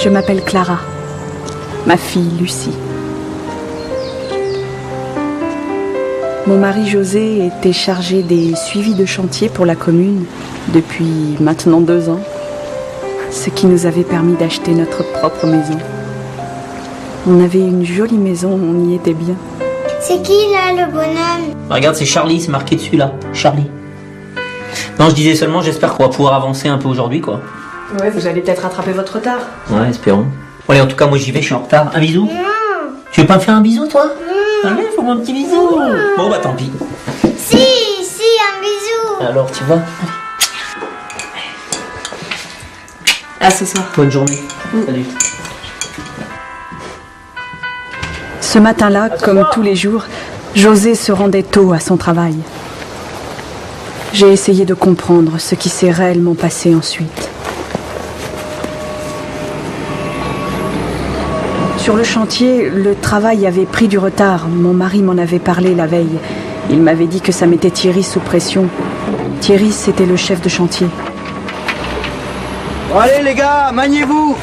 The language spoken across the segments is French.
Je m'appelle Clara, ma fille Lucie. Mon mari José était chargé des suivis de chantier pour la commune depuis maintenant 2 ans, ce qui nous avait permis d'acheter notre propre maison. On avait une jolie maison, on y était bien. C'est qui là, le bonhomme? Regarde, c'est Charlie, c'est marqué dessus là, Charlie. Non, je disais seulement, j'espère qu'on va pouvoir avancer un peu aujourd'hui, quoi. Ouais, vous allez peut-être rattraper votre retard. Ouais, espérons. Bon, allez, en tout cas, moi j'y vais, je suis en retard. Un bisou? Non. Tu veux pas me faire un bisou, toi? Allez, fais-moi un petit bisou. Bon, bah tant pis. Si, un bisou. Alors, tu vas? À ce soir. Bonne journée. Salut. Ce matin-là, comme tous les jours, José se rendait tôt à son travail. J'ai essayé de comprendre ce qui s'est réellement passé ensuite. Sur le chantier, le travail avait pris du retard. Mon mari m'en avait parlé la veille. Il m'avait dit que ça mettait Thierry sous pression. Thierry, c'était le chef de chantier. Bon, allez les gars, maniez-vous.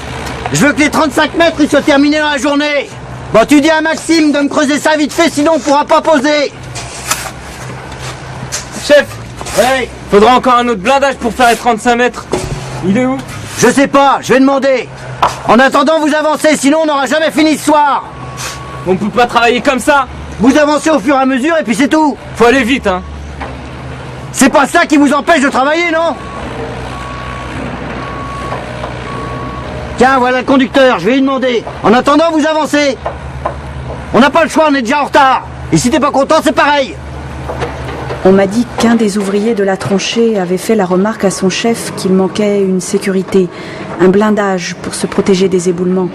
Je veux que les 35 mètres ils soient terminés dans la journée. Bon, tu dis à Maxime de me creuser ça vite fait, sinon on pourra pas poser. Chef, Ouais, faudra encore un autre blindage pour faire les 35 mètres. Il est où? je sais pas, je vais demander. En attendant, vous avancez, sinon on n'aura jamais fini ce soir. On peut pas travailler comme ça. Vous avancez au fur et à mesure et puis c'est tout. Faut aller vite, hein. C'est pas ça qui vous empêche de travailler, non? Tiens, voilà le conducteur, je vais lui demander. En attendant, vous avancez. On n'a pas le choix, on est déjà en retard. Et si t'es pas content, c'est pareil. On m'a dit qu'un des ouvriers de la tranchée avait fait la remarque à son chef qu'il manquait une sécurité, un blindage pour se protéger des éboulements.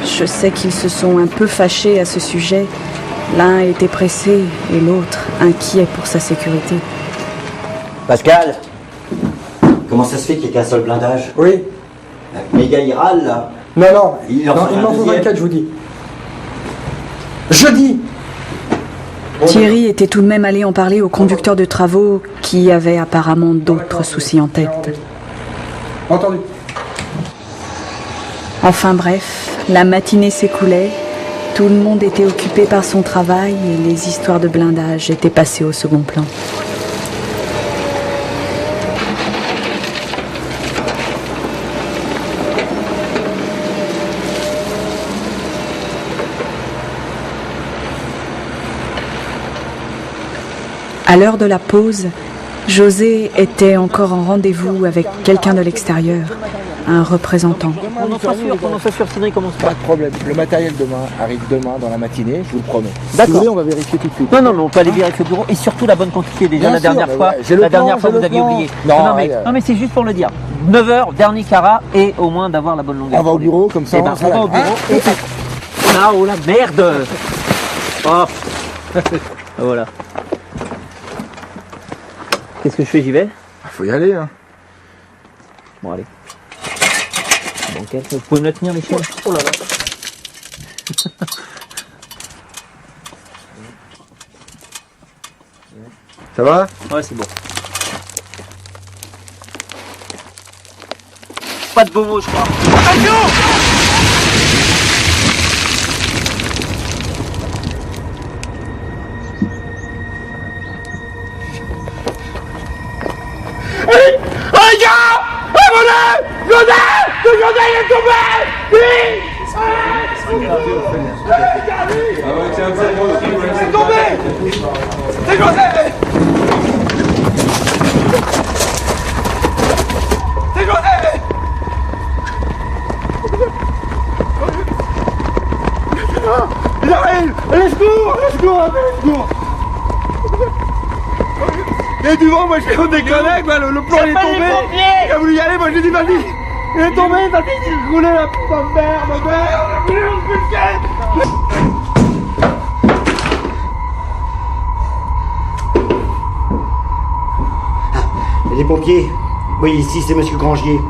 Je sais qu'ils se sont un peu fâchés à ce sujet. L'un était pressé et l'autre inquiet pour sa sécurité. Pascal, comment ça se fait qu'il y ait qu'un seul blindage? Oui. Mais les gars, ils râlent, là. Non, Il en non, faudra il un m'en faut deuxième. 24, je vous dis. Jeudi. Thierry était tout de même allé en parler au conducteur de travaux qui avait apparemment d'autres soucis en tête. Entendu. Enfin bref, la matinée s'écoulait, tout le monde était occupé par son travail et les histoires de blindage étaient passées au second plan. À l'heure de la pause, José était encore en rendez-vous avec quelqu'un de l'extérieur, un représentant. On en soit sûr, Cédric, commence Pas pas. de problème. Le matériel demain arrive demain dans la matinée, je vous le promets. Si D'accord. vous voulez, on va vérifier tout de suite. Non, mais on peut aller vérifier au bureau et surtout la bonne quantité. Déjà, Bien la sûr, dernière mais fois, ouais, j'ai le la plan, dernière fois j'ai vous le aviez plan. oublié. Non, Non, mais c'est juste pour le dire. 9h, dernier carat et au moins d'avoir la bonne longueur. On va au bureau, comme ça, Eh ben, on on va au bureau Hein et... Oh la merde. Oh. Voilà. Qu'est-ce que je fais? J'y vais? Faut y aller, hein. Bon, allez. Bon, vous pouvez me la tenir, Michel? Oh là là. Ça va? Ouais, c'est bon. Pas de beaux mots, je crois. Et du vent, moi je suis déconné, quoi, le plan il est tombé. Il a voulu y aller, moi j'ai dit vas-y. Il est tombé, vas-y, il roulait la putain de Les pompiers. Oui, ici c'est monsieur Grangier.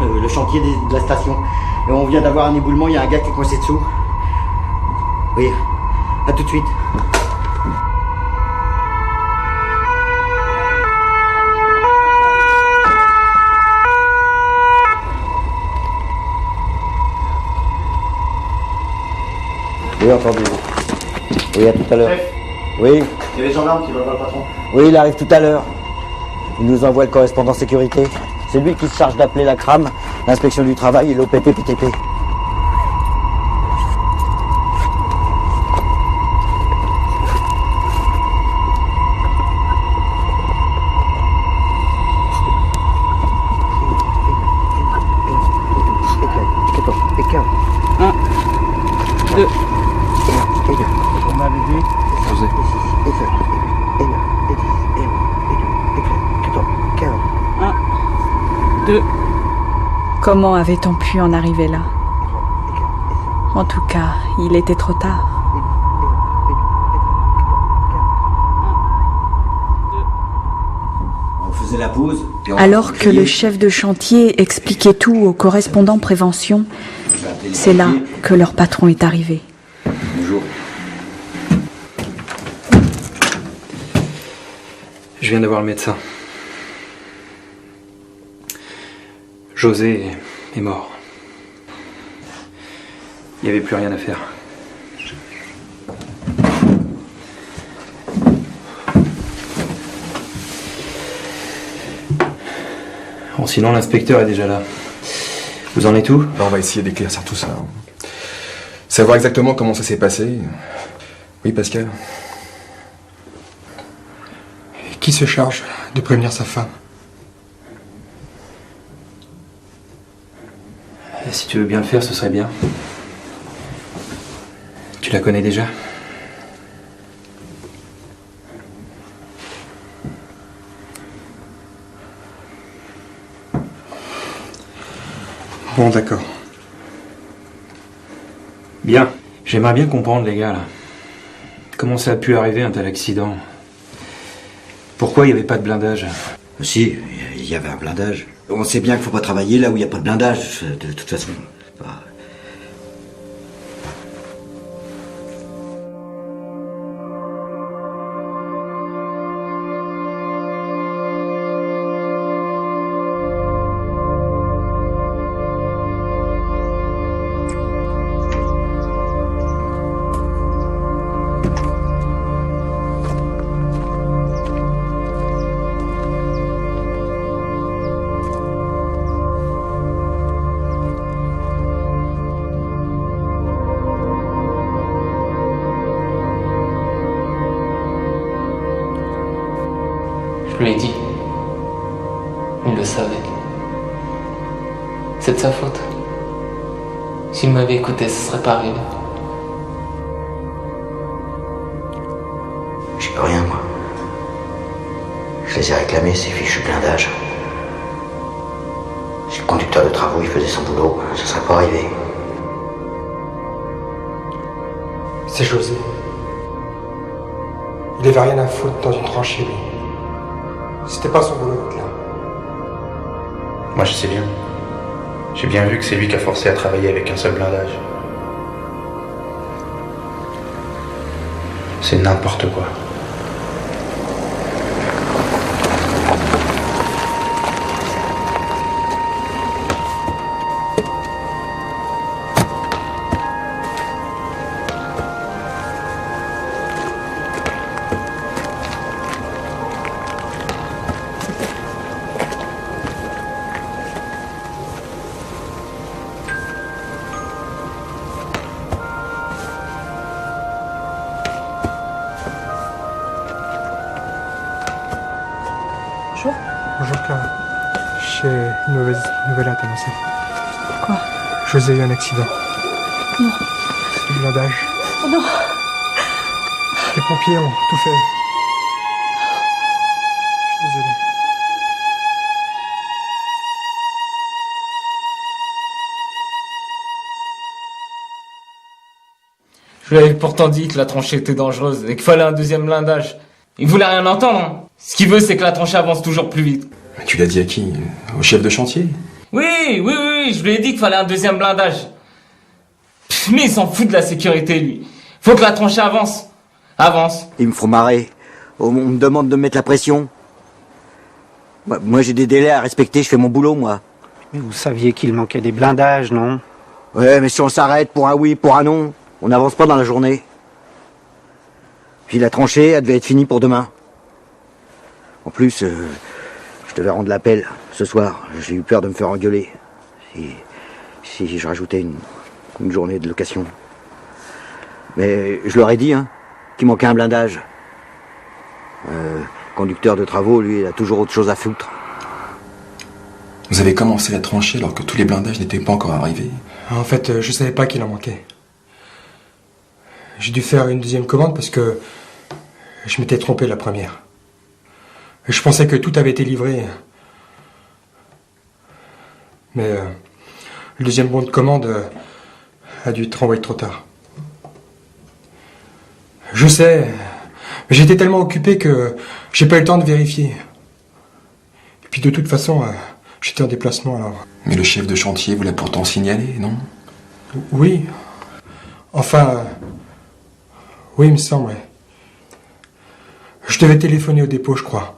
Le chantier de la station. Et on vient d'avoir un éboulement, il y a un gars qui est coincé dessous. Oui, à tout de suite. entendu. Oui, à tout à l'heure. Oui. Il y a les gendarmes qui veulent voir le patron. Oui, il arrive tout à l'heure. Il nous envoie le correspondant sécurité. C'est lui qui se charge d'appeler la CRAM, l'inspection du travail et l'OPP-PTP. Comment avait-on pu en arriver là? En tout cas, il était trop tard. On faisait la pause. Alors que le chef de chantier expliquait tout au correspondant prévention, c'est là que leur patron est arrivé. Bonjour. Je viens de voir le médecin. José est mort. Il n'y avait plus rien à faire. Bon, sinon l'inspecteur est déjà là. Vous en êtes où? On va essayer d'éclaircir tout ça. Savoir exactement comment ça s'est passé. Oui, Pascal. Qui se charge de prévenir sa femme? Si tu veux bien le faire, ce serait bien. Tu la connais déjà? Bon, d'accord. Bien. J'aimerais bien comprendre, les gars, là. Comment ça a pu arriver, un tel accident? Pourquoi il n'y avait pas de blindage? Si, il y avait un blindage. On sait bien qu'il faut pas travailler là où il n'y a pas de blindage, de toute façon. Je lui ai dit. Il le savait. C'est de sa faute. S'il m'avait écouté, ce serait pas arrivé. J'y peux rien, moi. Je les ai réclamés, ces fichus blindages. Si le conducteur de travaux il faisait son boulot, ça serait pas arrivé. C'est José. Il avait rien à foutre dans une tranchée, lui. C'était pas son boulot d'être là. Moi je sais bien. J'ai bien vu que c'est lui qui a forcé à travailler avec un seul blindage. C'est n'importe quoi. Bonjour Clara. J'ai une mauvaise nouvelle à t'annoncer. Quoi? José a eu un accident. Non. C'est du blindage. Oh non. Les pompiers ont tout fait. Je suis désolé. Je lui avais pourtant dit que la tranchée était dangereuse et qu'il fallait un deuxième blindage. Il voulait rien entendre, hein. Ce qu'il veut, c'est que la tranchée avance toujours plus vite. Mais tu l'as dit à qui? Au chef de chantier? Oui, je lui ai dit qu'il fallait un deuxième blindage. Pff, mais il s'en fout de la sécurité, lui. Faut que la tranchée avance. Avance. Ils me font marrer. On me demande de mettre la pression. Moi j'ai des délais à respecter, je fais mon boulot, moi. Mais vous saviez qu'il manquait des blindages, non? Ouais, mais si on s'arrête pour un oui, pour un non, On n'avance pas dans la journée. Puis la tranchée, elle devait être finie pour demain. En plus, je devais rendre l'appel ce soir. J'ai eu peur de me faire engueuler. Si je rajoutais une journée de location. Mais je leur ai dit, qu'il manquait un blindage. Le conducteur de travaux, lui, il a toujours autre chose à foutre. Vous avez commencé la tranchée alors que tous les blindages n'étaient pas encore arrivés. En fait, je savais pas qu'il en manquait. J'ai dû faire une deuxième commande parce que je m'étais trompé la première. Je pensais que tout avait été livré. Mais le deuxième bon de commande a dû être renvoyé trop tard. Je sais, mais j'étais tellement occupé que j'ai pas eu le temps de vérifier. Et puis de toute façon, j'étais en déplacement alors. Mais le chef de chantier vous l'a pourtant signalé, non? Oui. Enfin, oui, il me semble. Ouais. Je devais téléphoner au dépôt, je crois.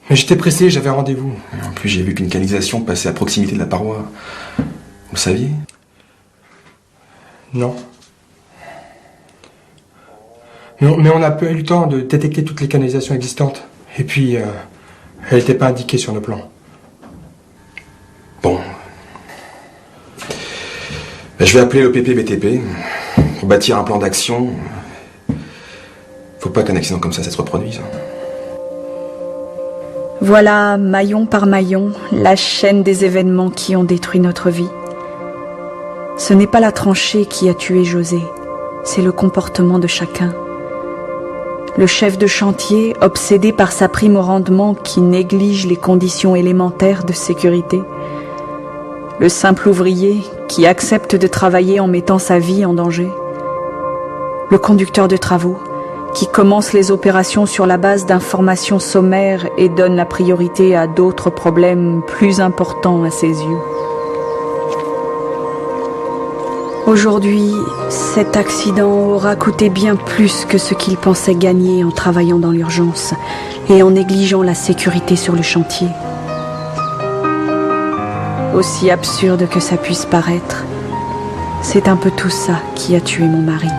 Mais j'étais pressé, j'avais rendez-vous. En plus, j'ai vu qu'une canalisation passait à proximité de la paroi. Vous le saviez? Non. Mais on n'a pas eu le temps de détecter toutes les canalisations existantes. Et puis, elle n'était pas indiquée sur nos plans. Bon. Je vais appeler l'OPP BTP pour bâtir un plan d'action. Faut pas qu'un accident comme ça se reproduise. Voilà, maillon par maillon, la chaîne des événements qui ont détruit notre vie. Ce n'est pas la tranchée qui a tué José, c'est le comportement de chacun. Le chef de chantier, obsédé par sa prime au rendement qui néglige les conditions élémentaires de sécurité. Le simple ouvrier qui accepte de travailler en mettant sa vie en danger. Le conducteur de travaux qui commence les opérations sur la base d'informations sommaires et donne la priorité à d'autres problèmes plus importants à ses yeux. Aujourd'hui, cet accident aura coûté bien plus que ce qu'il pensait gagner en travaillant dans l'urgence et en négligeant la sécurité sur le chantier. Aussi absurde que ça puisse paraître, c'est un peu tout ça qui a tué mon mari.